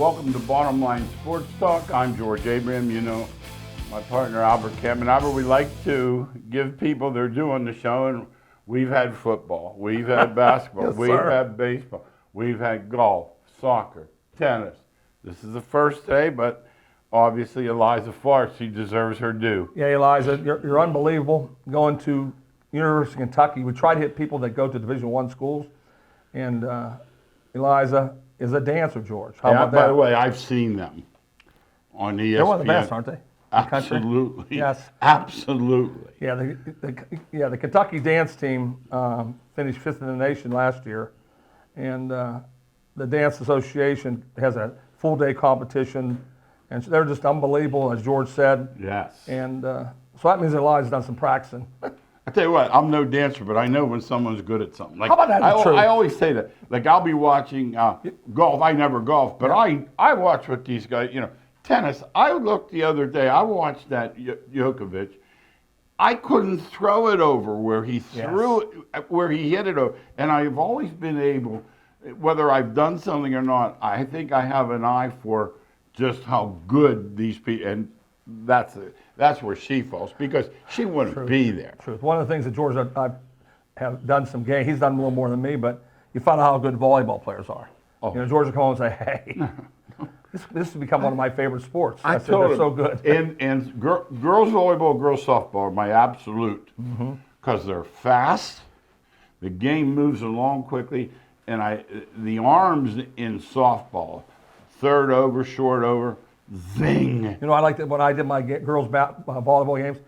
Welcome to Bottom Line Sports Talk. I'm George Abraham. You know my partner Albert Kemp. And Albert, we like to give people their due on the show. And we've had football, we've had basketball, Yes, we've sir. had baseball, we've had golf, soccer, tennis. This is the first day, but obviously Eliza Farr, she deserves her due. Yeah, Eliza, you're unbelievable. Going to University of Kentucky, we try to hit people that go to Division I schools, and Eliza is a dancer, George. How about that? By the way, I've seen them on ESPN. They're one of the best, aren't they? In the country? Absolutely. Yes. Absolutely. Yeah, the Kentucky dance team finished 5th in the nation last year, and the Dance Association has a full-day competition, and they're just unbelievable, as George said. Yes. And so that means Eliza's done some practicing. I tell you what, I'm no dancer, but I know when someone's good at something. Like, How about that? I always say that. Like, I'll be watching golf. I never golf, but I watch what these guys, tennis. I looked the other day, I watched that Djokovic. I couldn't throw it over where he threw it, where he hit it over. And I've always been able, whether I've done something or not, I think I have an eye for just how good these people, and that's where she falls, because she wouldn't be there. Truth. One of the things that George and I have done some game, he's done a little more than me, but you find out how good volleyball players are. Oh. George will come home and say, hey, this has become one of my favorite sports. I said, told they're him, so good. And girls volleyball, girls softball are my absolute, because they're fast, the game moves along quickly, and the arms in softball, third over, short over, zing. I liked it when I did my girls' volleyball games,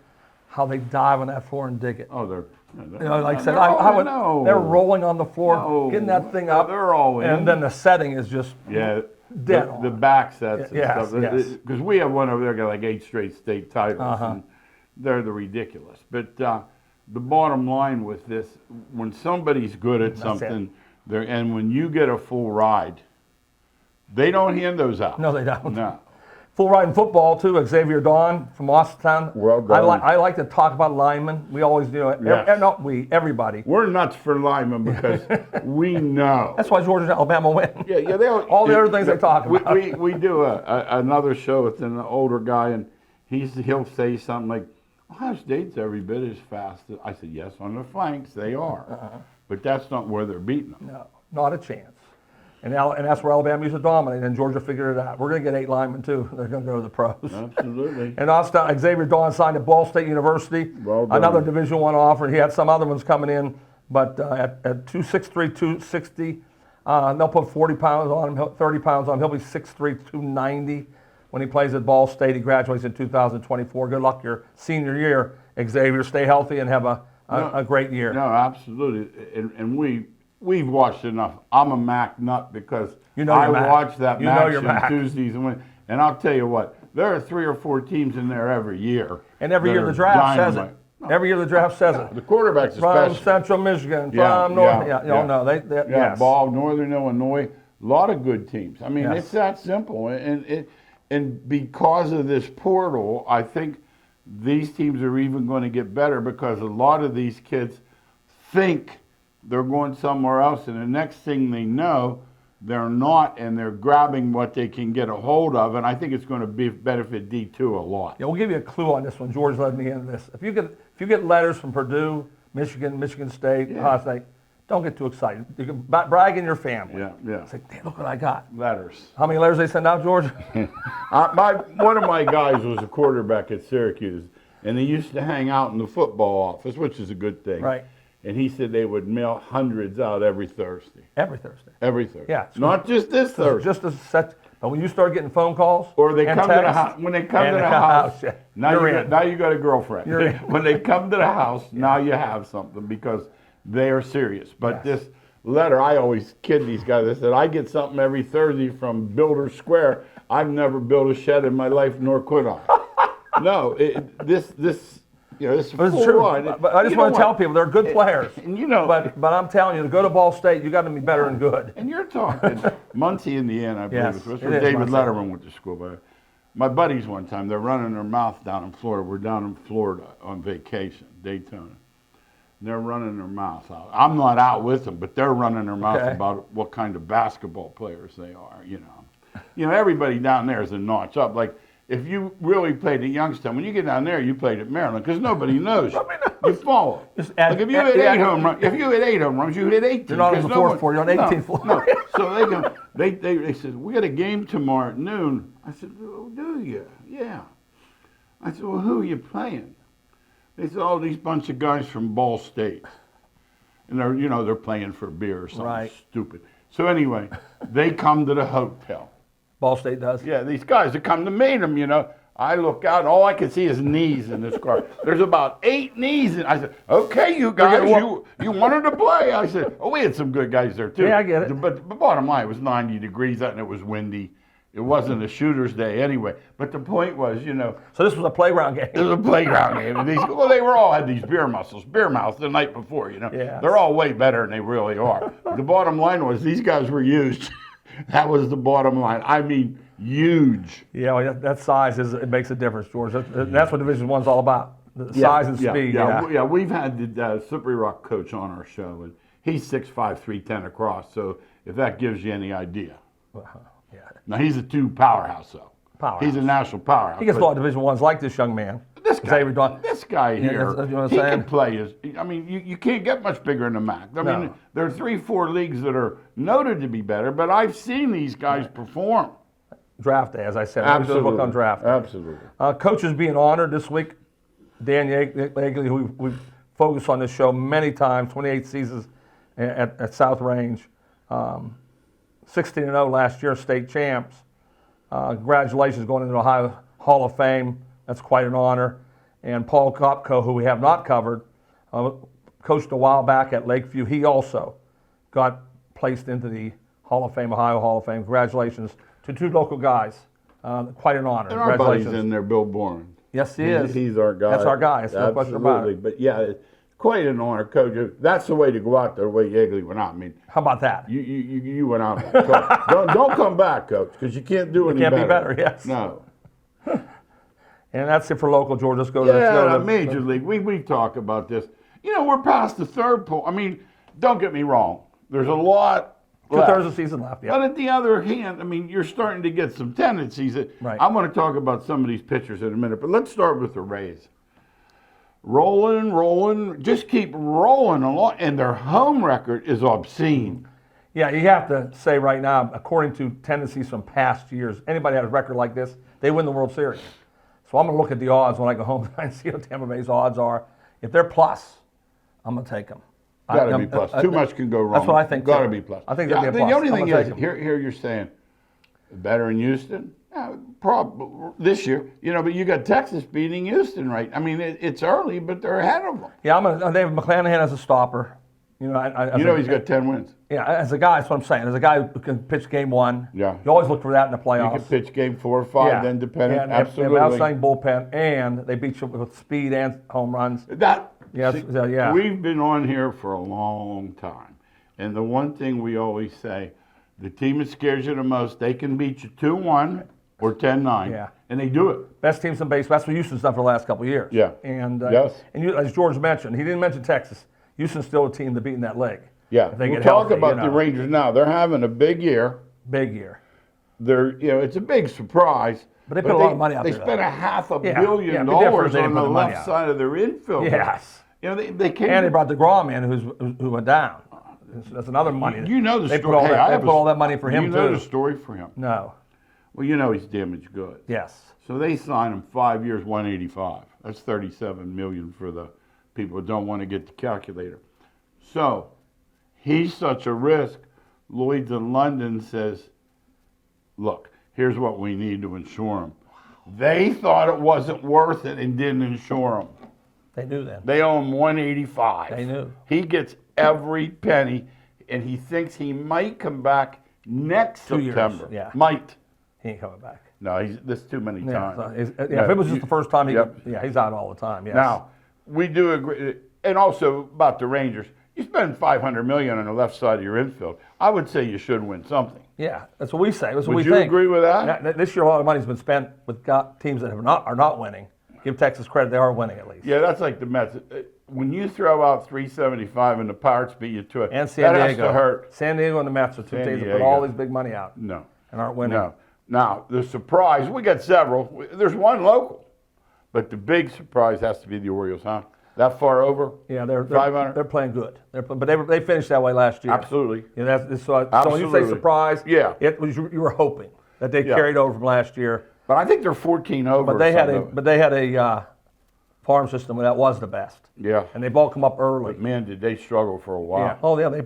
how they dive on that floor and dig it. Oh, Like I said, they're rolling on the floor, getting that thing up. They're all in. And then the setting is just dead on. The back sets and Yes, stuff. yes. Because we have one over there got like 8 straight state titles, and they're the ridiculous. But the bottom line with this, when somebody's good at something, and when you get a full ride, they don't hand those out. No, they don't. No. Full ride in football, too. Xavier Dawn from Austintown. Well done. I like to talk about linemen. We always do it. Yes. Not we, everybody. We're nuts for linemen because we know. That's why Georgia and Alabama win. Yeah, they all the other things they talk about. We do another show with an older guy, and he'll say something like, Ohio State's every bit as fast. I said, yes, on the flanks, they are. But that's not where they're beating them. No, not a chance. And that's where Alabama used to dominate, and Georgia figured it out. We're going to get 8 linemen, too. They're going to go to the pros. Absolutely. And Austin, Xavier Dawn signed at Ball State University. Well done. Another Division I offer. He had some other ones coming in, but at 263, 260, they'll put 40 pounds on him, 30 pounds on him. He'll be 6'3", 290 when he plays at Ball State. He graduates in 2024. Good luck your senior year, Xavier. Stay healthy and have a great year. No, absolutely. And we've watched enough. I'm a MAC nut because I watch that MAC Tuesdays and I'll tell you what, there are 3 or 4 teams in there every year. And every year the draft says it. Every year the draft says it. The quarterbacks from Central Michigan, from North. Ball, Northern Illinois, a lot of good teams. I mean, it's that simple. And because of this portal, I think these teams are even going to get better because a lot of these kids think they're going somewhere else, and the next thing they know, they're not, and they're grabbing what they can get a hold of, and I think it's going to benefit D2 a lot. Yeah, we'll give you a clue on this one. George led me into this. If you get letters from Purdue, Michigan State, Ohio State, don't get too excited. You can brag in your family. Yeah. It's like, hey, look what I got. Letters. How many letters they send out, George? One of my guys was a quarterback at Syracuse, and they used to hang out in the football office, which is a good thing. Right. And he said they would mail hundreds out every Thursday. Every Thursday. Every Thursday. Yeah. Not just this Thursday. Just as such. But when you start getting phone calls, or they come to the house. When they come to the house, now you got a girlfriend. You're in. When they come to the house, now you have something because they are serious. But this letter, I always kid these guys. I said I get something every Thursday from Builder Square. I've never built a shed in my life, nor could I. No, this is true. But I just want to tell people they're good players. And but I'm telling you, to go to Ball State, you got to be better than good. And you're talking Muncie, Indiana, I believe. Yes, That's where David Letterman went to school. But my buddies one time, they're running their mouth down in Florida. We're down in Florida on vacation, Daytona. They're running their mouth out. I'm not out with them, but they're running their mouth about what kind of basketball players they are, You know, everybody down there is a notch up. Like, if you really played at Youngstown, when you get down there, you played at Maryland because nobody knows. You follow. Like if you hit 8 home runs, you hit 18. You're not on the fourth floor. You're on the 18th floor. No. So they said, we got a game tomorrow at noon. I said, oh, do you? Yeah. I said, well, who are you playing? They said, oh, these bunch of guys from Ball State. And they're playing for beer or something stupid. So anyway, they come to the hotel. Ball State does? Yeah, these guys that come to meet him, I look out, all I can see is knees in this car. There's about 8 knees. And I said, okay, you guys, you wanted to play. I said, oh, we had some good guys there, too. Yeah, I get it. But bottom line, it was 90 degrees out and it was windy. It wasn't a shooter's day anyway. But the point was, So this was a playground game. it was a playground game. And they all had these beer mouths the night before, Yeah. They're all way better than they really are. The bottom line was these guys were used. That was the bottom line. I mean, huge. Yeah, well, that size it makes a difference, George. That's what Division One's all about. The size and speed. Yeah. We've had the Slippery Rock coach on our show, and he's 6'5", 310 across. So if that gives you any idea. Yeah. Now he's a 2 powerhouse, though. He's a national powerhouse. He gets a lot of Division Ones like this young man. This guy here, that's what I'm he saying. can play. You can't get much bigger in the MAC. I mean, there are 3-4 leagues that are noted to be better, but I've seen these guys perform. Draft day, as I said. Absolutely. Look on draft day. Absolutely. Coaches being honored this week. Dan Yeagley, who we've focused on this show many times, 28 seasons at South Range. 16-0 last year, state champs. Congratulations going into the Ohio Hall of Fame. That's quite an honor. And Paul Kopko, who we have not covered, coached a while back at Lakeview. He also got placed into the Hall of Fame, Ohio Hall of Fame. Congratulations to 2 local guys. Quite an honor. And our buddy's in there, Bill Bourne. Yes, he is. He's our guy. That's our guy. That's no question about it. But yeah, it's quite an honor, Coach. That's the way to go out there, the way Yeagley went out. I mean, how about that? You went out. don't come back, Coach, because you can't do any better. Can't be better, yes. No. And that's it for local, George. Let's go to the Major League. We talk about this. We're past the third point. I mean, don't get me wrong. There's a lot left. 2/3 of the season left, yeah. But at the other hand, I mean, you're starting to get some tendencies. Right. I'm going to talk about some of these pitchers in a minute, but let's start with the Rays. Rolling, just keep rolling along, and their home record is obscene. Yeah, you have to say right now, according to tendencies from past years, anybody had a record like this, they win the World Series. So I'm going to look at the odds when I go home and see what Tampa Bay's odds are. If they're plus, I'm going to take them. Got to be plus. Too much can go wrong. That's what I think. Got to be plus. I think they'll be a plus. The only thing is, here you're saying, better in Houston? Probably this year, but you got Texas beating Houston, right? I mean, it's early, but they're ahead of them. Yeah, David McClanahan as a stopper. He's got 10 wins. Yeah, as a guy, that's what I'm saying. As a guy who can pitch game 1, yeah, you always look for that in the playoffs. You can pitch game 4 or 5, then depending. Yeah, absolutely. They have an outstanding bullpen, and they beat you with speed and home runs. We've been on here for a long time, and the one thing we always say, the team that scares you the most, they can beat you 2-1 or 10-9, yeah, and they do it. Best teams in baseball. That's what Houston's done for the last couple of years. Yeah, and yes, and as George mentioned, he didn't mention Texas. Houston's still a team to beat in that league. Yeah, we'll talk about the Rangers now. They're having a big year. Big year. They're, it's a big surprise. But they put a lot of money out there. They spent $500 million on the left side of their infield. Yes. They came. And they brought DeGrom in, who went down. That's another money. You know the story. They put all that money for him, too. You know the story for him. No. Well, he's damaged goods. Yes. So they signed him 5 years, 185. That's $37 million for the people who don't want to get the calculator. So he's such a risk. Lloyd's in London says, look, here's what we need to insure him. They thought it wasn't worth it and didn't insure him. They knew then. They owe him 185. They knew. He gets every penny, and he thinks he might come back next 2 September. years. Yeah. Might. He ain't coming back. No, this too many times. If it was just the first time, he's out all the time. Yes. Now, we do agree, and also about the Rangers. You spend $500 million on the left side of your infield. I would say you should win something. Yeah, that's what we say. That's what Would we you think. agree with that? This year, a lot of money's been spent with teams that are not winning. Give Texas credit; they are winning at least. Yeah, that's like the Mets. When you throw out 375 and the Pirates beat you to it, and San Diego, has to hurt. San Diego and the Mets are two teams that put all these big money out. No. and aren't winning. No. Now, the surprise, we got several. There's one local, but the big surprise has to be the Orioles, huh? That far over? Yeah, they're 500? they're playing good. But they finished that way last year. Absolutely. Yeah, so when you Absolutely. say surprise, Yeah. it was you were hoping that they Yeah. carried over from last year. But I think they're 14 over. But they had a farm system that was the best. Yeah. And they've all come up early. But man, did they struggle for a while. Yeah. Oh yeah, they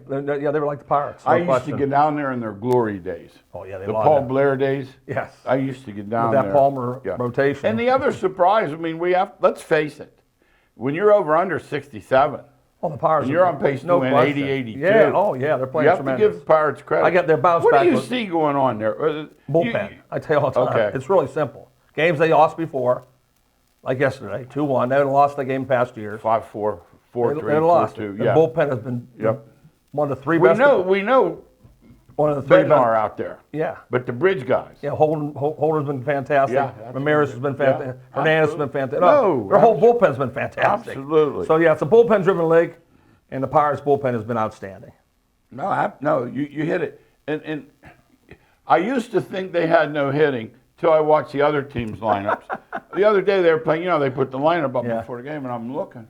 were like the Pirates. No I used question. to get down there in their glory days. Oh yeah, they The loved Paul it. Blair days. Yes. I used to get down With that there. Palmer rotation. And the other surprise, I mean, let's face it, when you're over under 67, Oh, the Pirates. and you're on pace to no win question. 80-82. Yeah. Oh yeah, they're playing you have tremendous. to give the Pirates credit. I get their bounce What back do you was- see going on there? Bullpen. I tell you all the time. Okay. It's really simple. Games they lost before, like yesterday, 2-1. They lost the game past years. 5-4, 4-3, They lost. 4-2. The Yeah. bullpen has been Yep. one of the three We best. know One of the three Bednar best. out there. Yeah. But the bridge guys. Yeah, Holder's been fantastic. Yeah, that's Ramirez has been fantastic. yeah, Hernandez has been absolutely. fantastic. No, their whole bullpen's been fantastic. Absolutely. So yeah, it's a bullpen-driven league, and the Pirates' bullpen has been outstanding. No, you hit it. And I used to think they had no hitting till I watched the other teams' lineups. The other day they were playing, they put the lineup up Yeah. before the game, and I'm looking.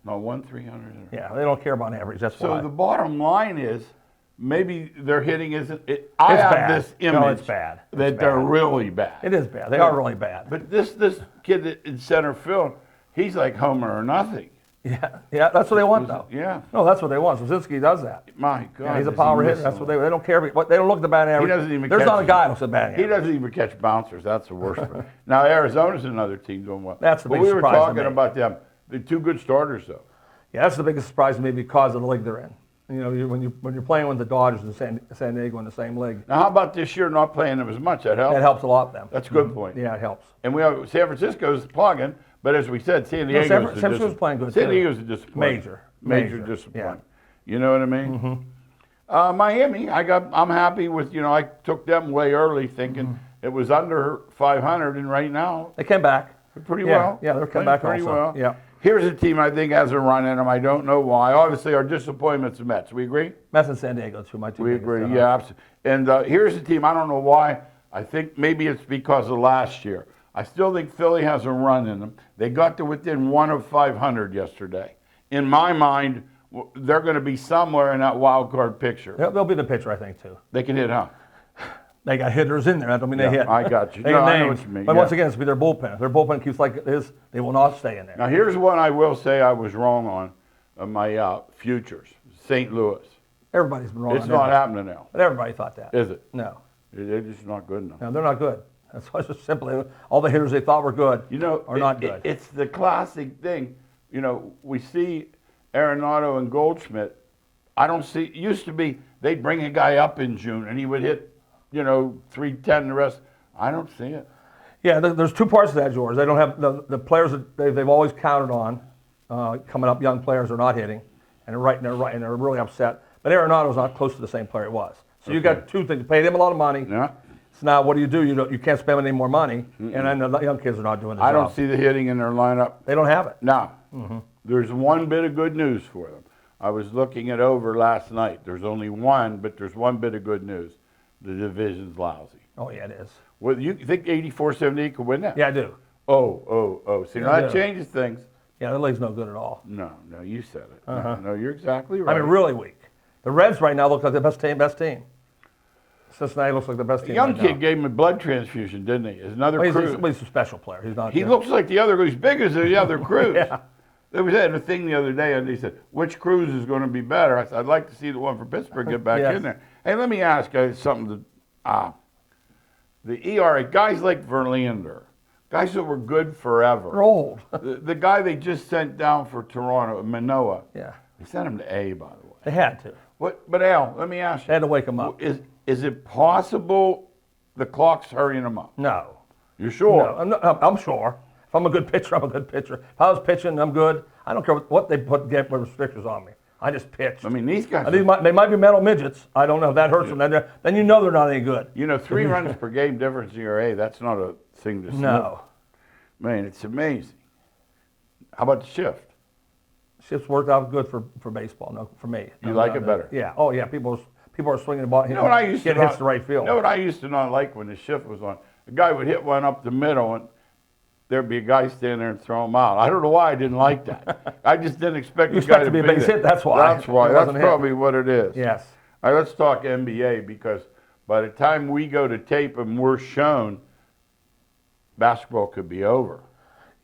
No, 1-300. Yeah, they don't care about average. That's So why. the bottom line is, maybe their hitting isn't. I It's have bad. this image No, it's bad. It's that they're bad. really bad. It is bad. They are really bad. But this kid in center field, he's like Homer or nothing. Yeah, that's what they want though. Yeah. No, that's what they want. Szynski does that. My God. Yeah, he's a does he power miss hitter. That's them? what they don't care. They don't look at the batting average. doesn't even There's catch not a them. guy who looks at batting He average. doesn't even catch bouncers. That's the worst part. Now Arizona's another team doing well. That's the but big we were surprise to talking me. about them. They're two good starters though. Yeah, that's the biggest surprise to me because of the league they're in. When you're playing with the Dodgers and San Diego in the same league, Now how about this year not playing them as much? That helps. that helps a lot. Them. That's a good point. Yeah, it helps. And we have San Francisco's plugging, but as we said, San Diego's San Francisco's playing good, San too. Diego's a disappointment. Major Major. disappointment. Yeah. You know what I mean? Miami, I'm happy with. I took them way early, thinking it was under 500, and right now They came back. pretty Yeah, well. yeah, they're coming Playing back pretty also. well. Yeah. Here's a team I think has a run in them. I don't know why. Obviously, our disappointment's the Mets. We agree? Mets and San Diego, too. My two. We biggest, agree. Yeah, absolutely. And here's a team. I don't know why. I think maybe it's because of last year. I still think Philly has a run in them. They got to within 1 of 500 yesterday. In my mind, they're going to be somewhere in that wild card picture. They'll be the pitcher, I think, too. They can hit, huh? They got hitters in there. That don't mean Yeah, they hit. I got you. They No, got I know names. what you mean, But yeah. once again, it's be their bullpen. If their bullpen keeps like it is, they will not stay in there. Now, here's one I will say I was wrong on my futures. St. Louis. Everybody's been wrong. It's on not that. happening now, But everybody thought that. is it? No. They're just not good enough. No, they're not good. That's why it's just simply all the hitters they thought were good are not good. It's the classic thing. We see Arenado and Goldschmidt. I don't see. It used to be they'd bring a guy up in June and he would hit, 310 the rest. I don't see it. Yeah, there's two parts to that, George. They don't have the players that they've always counted on coming up. Young players are not hitting, and they're really upset. But Arenado's not close to the same player it was. So you got two things. You paid him a lot of money. Yeah. So now what do? You can't spend any more money, and then the young kids are not doing the I job. don't see the hitting in their lineup. They don't have it. Now, there's one bit of good news for them. I was looking it over last night. There's only one, but there's one bit of good news. The division's lousy. Oh yeah, it is. Well, you think 84-78 could win that? Yeah, I do. Oh. See, now I that do. changes things. Yeah, the league's no good at all. No, you said it. No, you're exactly right. I mean, really weak. The Reds right now look like the best team. Cincinnati looks like the best The team. young right kid now. gave him a blood transfusion, didn't he? Is another Well, Cruz. he's a special player. He's not. He looks like the other. He's big as the other Cruz. Yeah. There was a thing the other day, and they said, which Cruz is going to be better? I said, I'd like to see the one for Pittsburgh get back Yes. in there. Hey, let me ask you something. The ERA, guys like Verlander, guys that were good forever. They're old. The guy they just sent down for Toronto, Manoah, Yeah, they sent him to A, by the way. they had to. But Al, let me ask They you. had to wake him up. Is it possible the clock's hurrying him up? No. You sure? No, I'm sure. If I'm a good pitcher, I'm a good pitcher. If I was pitching, I'm good. I don't care what they get with restrictors on me. I just pitched. I mean, these guys. They might be mental midgets. I don't know if that hurts them. Then you know they're not any good. 3 runs per game difference in ERA, that's not a thing to sniff. No. Man, it's amazing. How about the shift? Shifts worked out good for baseball. No, for me. You like it better? Yeah. Oh yeah. People people are swinging the ball, You know what I used to getting hits not, to right field. You know what I used to not like when the shift was on? The guy would hit one up the middle, and there'd be a guy standing there and throw him out. I don't know why I didn't like that. I just didn't expect You the guy expect to to be a be base there. hit, that's why. That's why. It That's wasn't him. probably what it is. Yes. All right, let's talk NBA, because by the time we go to tape and we're shown, basketball could be over.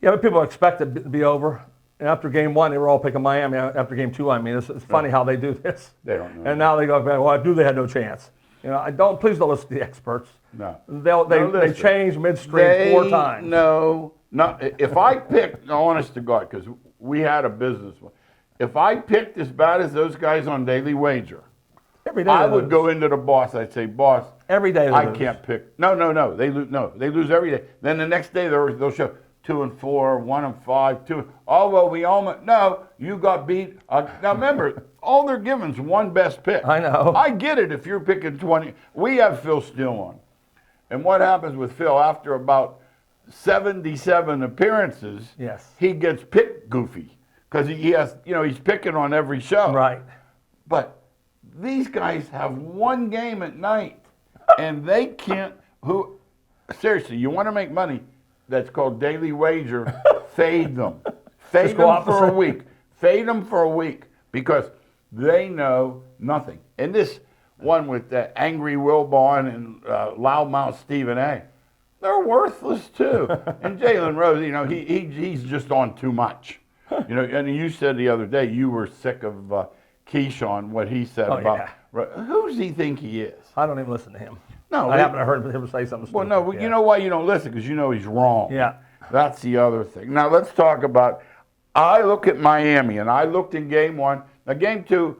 Yeah, but people expect it to be over. And after game one, they were all picking Miami. After game two, I mean, it's funny how they do this. They don't know. And now they go, well, I knew they had no chance. You know, please don't listen to the experts. No. They listen. change midstream 4 times. No, if I picked, honest to God, because we had a business one. If I picked as bad as those guys on Daily Wager, Every day I they would lose. go into the boss. I'd say, boss, Every day they I lose. can't pick. No, they lose. No, they lose every day. Then the next day they'll show 2-4, 1-5, 2. Oh well, we almost no. You got beat. Now remember, all they're giving is one best pick. I know. I get it if you're picking 20. We have Phil Steele on, and what happens with Phil after about 77 appearances? Yes. He gets picked goofy because he has, he's picking on every show. Right. But these guys have one game at night, and they can't. Seriously, you want to make money? That's called Daily Wager. Fade them. Fade go them for a opposite. week. Fade them for a week because they know nothing. And this one with Angry Will Bond and Loudmouth Stephen A., they're worthless too. And Jalen Rose, he's just on too much. And you said the other day you were sick of Keyshawn, what he said about. Yeah. Who does he think he is? I don't even listen to him. No, I happen to heard him say something stupid. Well, no, Yeah. you know why you don't listen? Because you know he's wrong. Yeah. That's the other thing. Now, let's talk about, I look at Miami, and I looked in game one. Now, game two,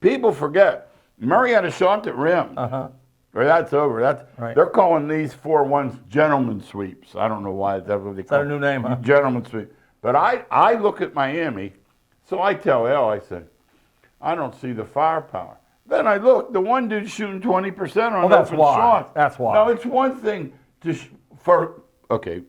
people forget, Murray had a shot at rim. Uh-huh. Or that's over. Right. They're calling these 4-1s gentleman sweeps. I don't know why that's what they call that a new name, huh? Gentleman sweep. But I look at Miami, so I tell Elle, I said, I don't see the firepower. Then I look, the one dude's shooting 20% on that's open why. shots. That's why. No, it's one thing to theme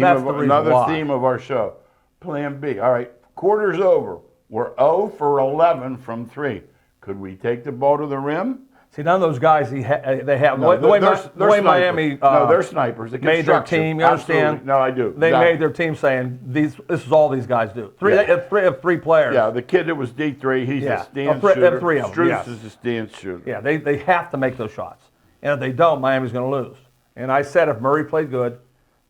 That's of the reason another why. theme of our show. Plan B. All right, quarter's over. We're 0 for 11 from 3. Could we take the ball to the rim? See, none of those guys they have. No, the way they're Miami snipers. No, they're snipers. The made their construction. team. You understand? Absolutely. No, I do. They Exactly. made their team saying this is all these guys do. Three Yeah. they have 3 players. Yeah, the kid that was D3, he's Yeah. a stance They have shooter. 3 of them, Strus yes. is a stance shooter. Yeah, they have to make those shots. And if they don't, Miami's going to lose. And I said if Murray played good,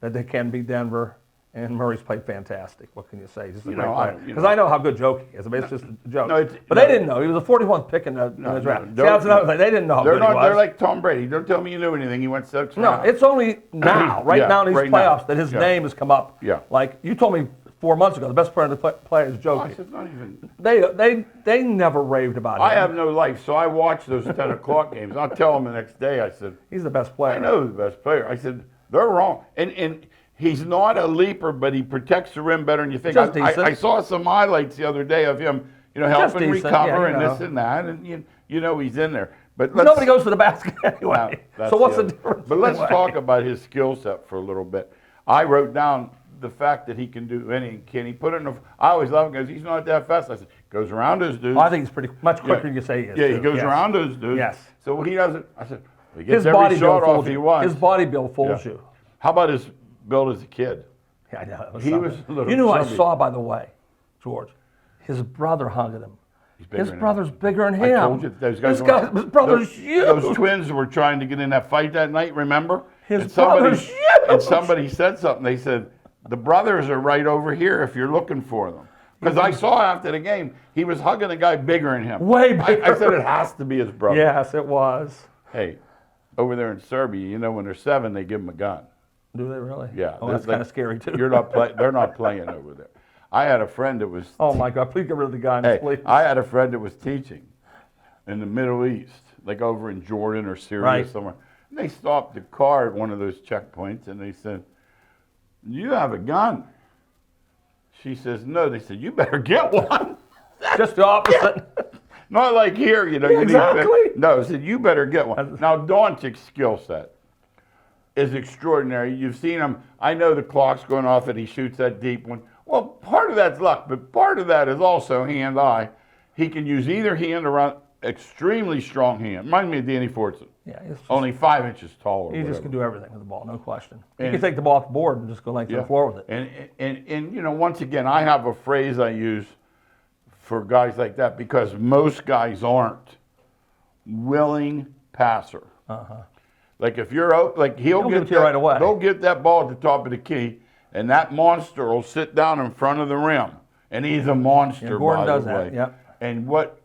that they can beat Denver. And Murray's played fantastic. What can you say? He's just a great player. Because I know how good Jokic is. I mean, it's just a joke. But they didn't know. He was the 41th pick in the draft. See, that's another thing. They didn't know how good he was. They're like Tom Brady. Don't tell me you knew anything. He went 6 No, rounds. it's only now, right now in these right now. playoffs, that his Yeah. name has come up. Yeah. Like, you told me 4 months ago, the best player in the play is I Jokic. said, not even. They never raved about him. I have no life, so I watch those 10 o'clock games. I'll tell them the next day. I said, He's the best player. I know the best player. I said, they're wrong. And he's not a leaper, but he protects the rim better than you think. Just decent. I saw some highlights the other day of him, helping decent, recover yeah, and this and that, and he's in there. But Nobody goes to the basket anyway. that's So what's the other- difference? But let's anyway? talk about his skill set for a little bit. I wrote down the fact that he can do anything. Can he put it in a... I always love him because he's not that fast. I said, goes around those dudes. I think he's pretty much quicker than you say he is. Yeah, he too. goes Yes. around those dudes. Yes. So he doesn't... I said, he gets His every body shot build off fools he you. wants. His body build fools Yeah. you. How about his build as a kid? Yeah, I know. He was a little You know who I chubby. saw, by the way, George? His brother hung at him. bigger His than brother's bigger than him. I told you those guys. His brother's huge. Those twins were trying to get in that fight that night. Remember? His And somebody- brother's huge. And somebody said something. They said the brothers are right over here if you're looking for them. Because I saw after the game he was hugging a guy bigger than him. Way bigger. I said it has to be his brother. Yes, it was. Hey, over there in Serbia, when they're 7, they give them a gun. Do they really? Yeah. Oh, that's kind of scary too. You're not they're not playing over there. I had a friend that was. Oh my God! Please get rid of the guns, Hey, please. I had a friend that was teaching in the Middle East, like over in Jordan or Syria Right. somewhere. And they stopped the car at one of those checkpoints and they said, "You have a gun?" She says, "No." They said, "You better get one." Just the opposite. Not like here, you Exactly. need. No, I said, "You better get one." Now, Doncic's skill set is extraordinary. You've seen him. I know the clock's going off and he shoots that deep one. Well, part of that's luck, but part of that is also hand-eye. He can use either hand around extremely strong hand. Reminds me of Danny Fortson. Yeah, it's just, Only 5 inches taller. he just whatever. can do everything with the ball, no question. He And- can take the ball off the board and just go length to the floor with it. And you know, once again, I have a phrase I use for guys like that because most guys aren't willing passer. Like if you're out, like he'll give get it to you right away. They'll get that ball at the top of the key, and that monster will sit down in front of the rim, and he's a monster. Yeah, Gordon by does the that, way. yep. And what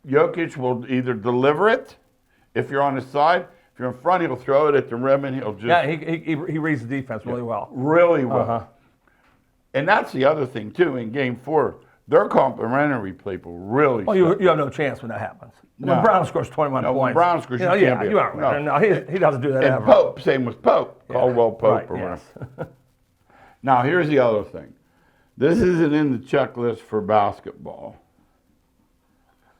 Jokic will either deliver it if you're on the side. If you're in front, he'll throw it at the rim, and he'll just Yeah, he reads the defense really well. really well. And that's the other thing too. In Game 4, their complementary play really. Well, you have no chance when that happens. No. When Brown scores 21 No, when points. Brown scores, you know, can't yeah, be- you aren't right. no. No, he doesn't do that and ever. Pope, same with Pope, Caldwell Pope Right, or yes. whatever. Now here's the other thing. This isn't in the checklist for basketball.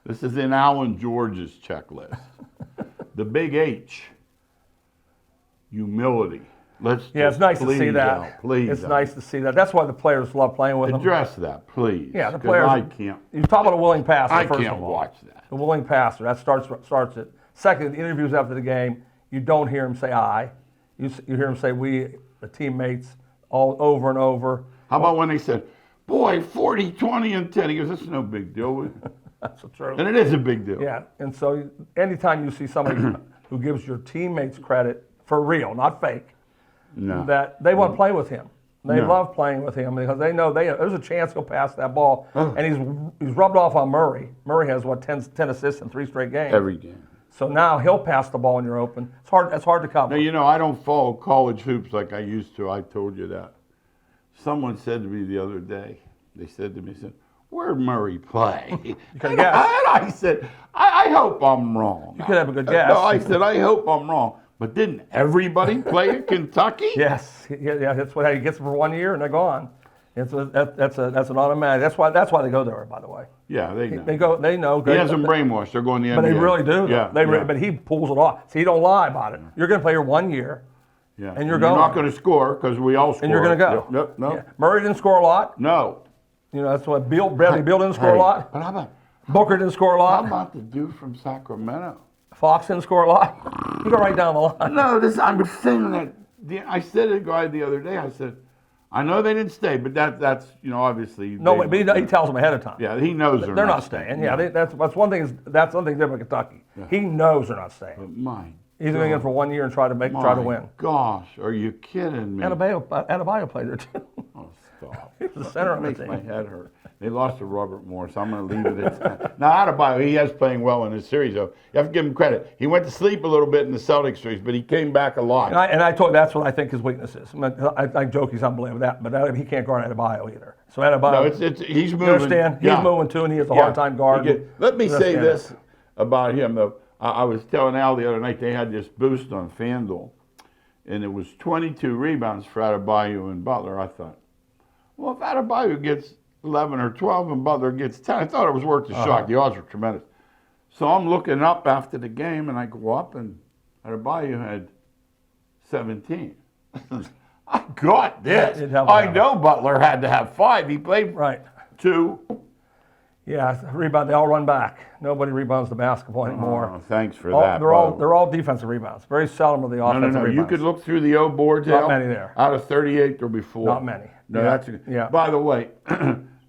This is in Alan George's checklist. The big H. Humility. Yeah, it's nice to see please, that. Al, please. It's Al. nice to see that. That's why the players love playing with him. Address that, please. Yeah, the 'cause players. I can't. You talk about a willing passer. I first can't of all. watch that. The willing passer. That starts it. Second, the interviews after the game, you don't hear him say "I." You hear him say "we," the teammates, all over and over. How about when they said, "Boy, 40, 20, and 10"? He goes, "That's no big deal." That's the truth. And it is a big deal. Yeah, and so anytime you see somebody who gives your teammates credit for real, not fake, No. that they want to play with him. They No. love playing with him because they know there's a chance he'll pass that ball. And he's rubbed off on Murray. Murray has, 10 assists in 3 straight games. Every game. So now he'll pass the ball when you're open. It's hard to cover. Now, you know, I don't follow college hoops like I used to. I told you that. Someone said to me the other day, they said, "Where'd Murray play?" could And guess. I said, I hope I'm wrong. You could have a good guess. No, I said, I hope I'm wrong. But didn't everybody play at Kentucky? Yes, yeah, that's what he gets them for 1 year and they're gone. That's an automatic. That's why they go there, by the way. Yeah, they know. They know. He has them brainwashed. They're going to the NBA. But they really do. Yeah, But he pulls it off. See, he don't lie about it. You're going to play here 1 year, yeah. and you're You're going. not going to score because we all score. and you're going to go. Yep, no. Yeah. Murray didn't score a lot. No. You know, that's what Bradley Beal didn't score a lot. But how about Booker didn't score a lot. the dude from Sacramento? Fox didn't score a lot. You go right down the line. No, I'm saying that. I said to a guy the other day, I said, I know they didn't stay, but that's, obviously. No, but he tells them ahead of time. Yeah, he knows They're not staying. Yeah, that's one thing. That's one thing different with Kentucky. He knows they're not staying. But my He's going in for 1 year and try to win. Gosh, are you kidding me? Adebayo played there too. Oh, stop. He was the center of the Makes team. my head hurt. They lost to Robert Morris. I'm going to leave it at that. Now, Adebayo, he is playing well in this series, though. You have to give him credit. He went to sleep a little bit in the Celtics series, but he came back alive. And I told that's what I think his weakness is. I joke he's unbelievable with that, but he can't guard Adebayo either. So Adebayo, No, he's moving. you understand? He's moving too, and he has a hard time guarding. Let me say Understand this about him, though. I was telling Al the other night they had this boost on FanDuel, and it was 22 rebounds for Adebayo and Butler. I thought, well, if Adebayo gets 11 or 12 and Butler gets 10, I thought it was worth the shot. The odds were tremendous. So I'm looking up after the game, and I go up, and Adebayo had 17. I got this. I know Butler had to have 5. He played Right. 2. Yeah, rebound. They all run back. Nobody rebounds the basketball anymore. Oh, thanks for that. They're all defensive rebounds. Very seldom are the offensive No. rebounds. You could look through the O boards. Not Al. many there. Out of 38, there'll be 4. Not many. No, Yeah. that's Yeah. By the way,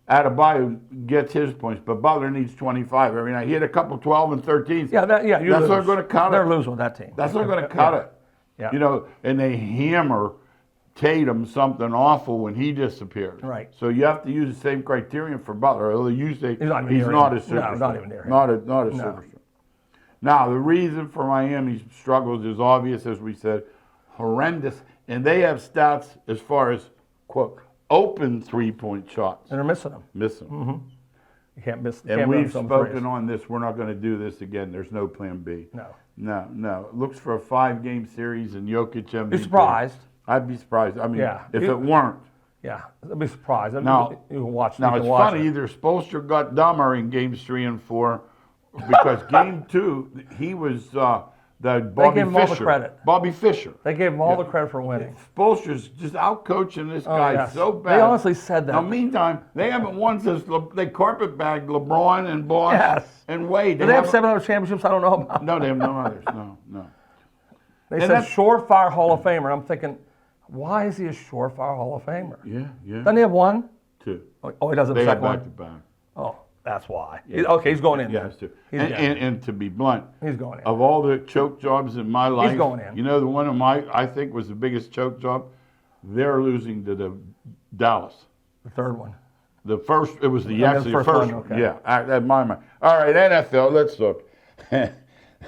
Adebayo gets his points, but Butler needs 25 every night. He had a couple 12 and 13s. Yeah, that's not going to cut They're it. losing with that team. That's not going to cut it. Yeah. And they hammer Tatum something awful when he disappears. Right. So you have to use the same criterion for Butler. Although you say He's not even he's near not him. a superstar. No, not even near him. Not a superstar. Now, the reason for Miami's struggles is obvious, as we said, horrendous. And they have stats as far as, quote, open three-point shots. And they're missing them. Missing. Mm-hmm. You can't miss. And we've spoken on this. We're not going to do this again. There's no plan B. No. No. It looks for a 5-game series and Jokic MVP. Be surprised. I'd be surprised. I mean, Yeah. if it weren't. Yeah, I'd be surprised. Now, you can watch. Now, you it's can watch funny, it. either Spoelstra got dumber in games 3 and 4, because game 2, he was that Bobby gave him all the Fischer. credit. Bobby Fischer. They gave him all the credit for winning. Spoelstra's just out-coaching this guy yes. so bad. They honestly said that. Now, meantime, they haven't won since they carpet-bagged LeBron and Bosh Yes. and Wade. Do they have 7 other championships I don't know about? No, they have no others. No. They And said surefire Hall of Famer. I'm thinking, why is he a surefire Hall of Famer? Yeah. Doesn't he have one? 2. Oh, he doesn't They have have one. back-to-back. Oh, that's why. Okay, he's going in. Yeah, then. that's 2. He's And to be blunt, He's going in. of all the choke jobs in my life, going in. you know, the one of I think was the biggest choke job, they're losing to the Dallas. The third one. The first, it was the actually the first first one, one. okay. Yeah, that's my mind. All right, NFL, let's look.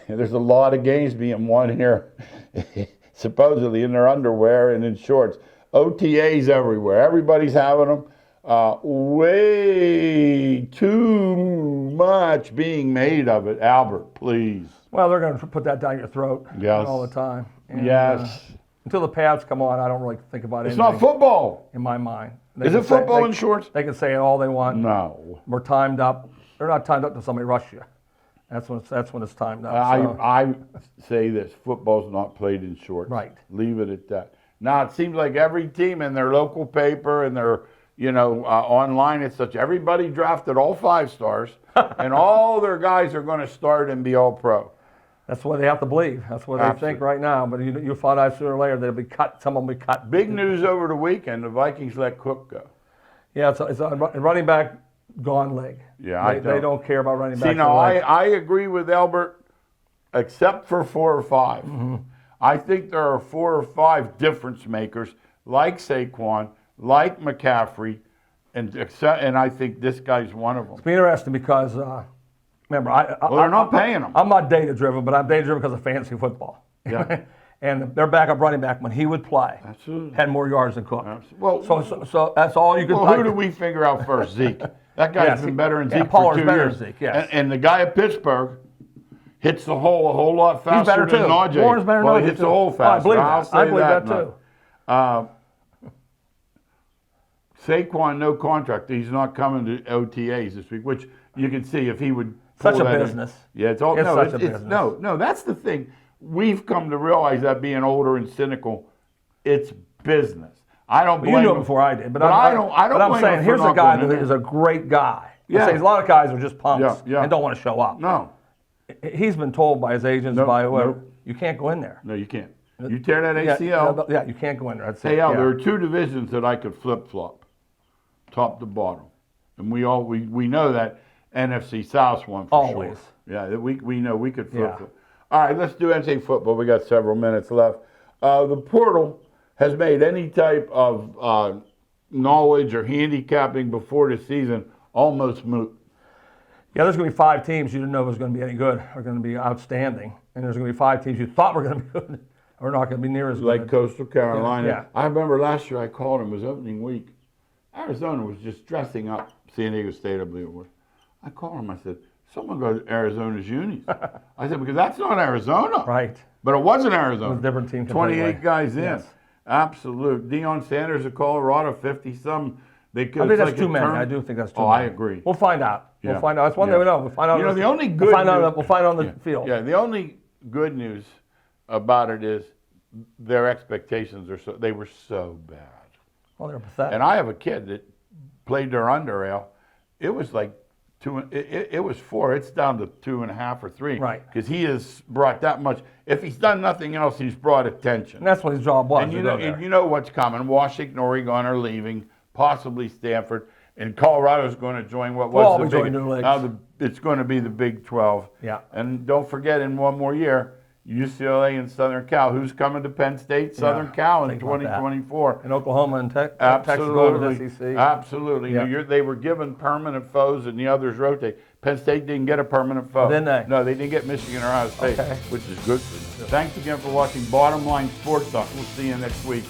There's a lot of games being won here, supposedly in their underwear and in shorts. OTAs everywhere. Everybody's having them. Way too much being made of it. Albert, please. Well, they're going to put that down your throat Yes. all the time. And, Yes. until the pads come on, I don't really think about It's anything not football. in my mind. Is it football in shorts? They can say it all they want. No. We're timed up. They're not timed up till somebody rushes you. That's when it's timed up. So. I say this, football's not played in shorts. Right. Leave it at that. Now, it seems like every team in their local paper and their, online and such, everybody drafted all 5 stars, and all their guys are going to start and be all pro. That's what they have to believe. That's what they think right now. But you'll find out sooner or later they'll be cut. Some of them will be cut. Big news over the weekend, the Vikings let Cook go. Yeah, it's a running back gone leg. Yeah, they don't care about running back. See, now, I agree with Albert, except for 4 or 5. Mm-hmm. I think there are 4 or 5 difference makers, like Saquon, like McCaffrey, and I think this guy's one of them. It's interesting because, remember, They're not paying him. I'm not data-driven, but I'm data-driven because of fantasy football. Yeah. And their backup running back, when he would play, Absolutely. had more yards than Cook. Well, So that's all you could. Well, who do we figure out first? Zeke. That guy's Yes, been better than yeah, Zeke Pollard's for 2 better years. than Zeke, yes. And the guy at Pittsburgh hits the hole a whole lot faster better than too. Najee. Warren's better than Well, Najee he hits too. the hole Oh, I faster. believe I'll that. say I believe that too. Saquon, no contract. He's not coming to OTAs this week, which you can see if he would. pull Such a that in. business. Yeah, it's all. It's no, such it's, a it's- business. no. That's the thing. We've come to realize that being older and cynical, it's business. I don't blame You knew him. it before I did, but I don't. But I'm blame him saying for here's a not guy going in that there. is a great guy. Yeah. A lot of guys are just punks Yeah. and don't want to show up. No, He's been told by his agents, Nope, by whoever, nope. you can't go in there. no, you can't. You tear that Yeah, ACL. yeah, you can't go in there. That's Hey, it. Al, yeah. there are 2 divisions that I could flip-flop, top to bottom. And we know that NFC South's one for Always. sure. Yeah, we know we could flip-flop. Yeah. All right, let's do NCAA football. We got several minutes left. The portal has made any type of knowledge or handicapping before the season almost moot. Yeah, there's going to be 5 teams you didn't know was going to be any good, are going to be outstanding. And there's going to be 5 teams you thought were going to be good, are not going to be near as good. Like Coastal Carolina. Yeah. I remember last year I called him, it was opening week. Arizona was just dressing up San Diego State, I believe it was. I called him, I said, someone go to Arizona's unis. I said, because that's not Arizona. Right. But it wasn't Arizona. It was a different team completely. 28 guys in. Yes. Absolute. Deion Sanders of Colorado, 50-some. They could. I think it's that's like too a many. turn- I do think that's too Oh, many. I agree. We'll find out. Yeah. We'll find out. That's one Yeah. thing we know. We'll find out. You know, the only good we'll find out. news- We'll find out on the field. Yeah, the only good news about it is their expectations they were so bad. Well, they're pathetic. And I have a kid that played their under, Al. It was like 2. It was 4. It's down to 2.5 or 3. Right. Because he has brought that much. If he's done nothing else, he's brought attention. And that's what his job was. And to you go know, there. and you know what's coming. Washington, Oregon are leaving, possibly Stanford, and Colorado's going to join what We'll was all the be big. joining new leagues. Now it's going to be the Big 12. Yeah. And don't forget, in one more year, UCLA and Southern Cal. Who's coming to Penn State? Southern Cal in think about that. 2024. And Oklahoma and Texas going to Absolutely. the SEC. Absolutely. Yeah. They were given permanent foes, and the others rotate. Penn State didn't get a permanent foe. Didn't they? No, they didn't get Michigan or Ohio State, Okay. which is good for them. Thanks again for watching Bottom Line Sports Talk. We'll see you next week.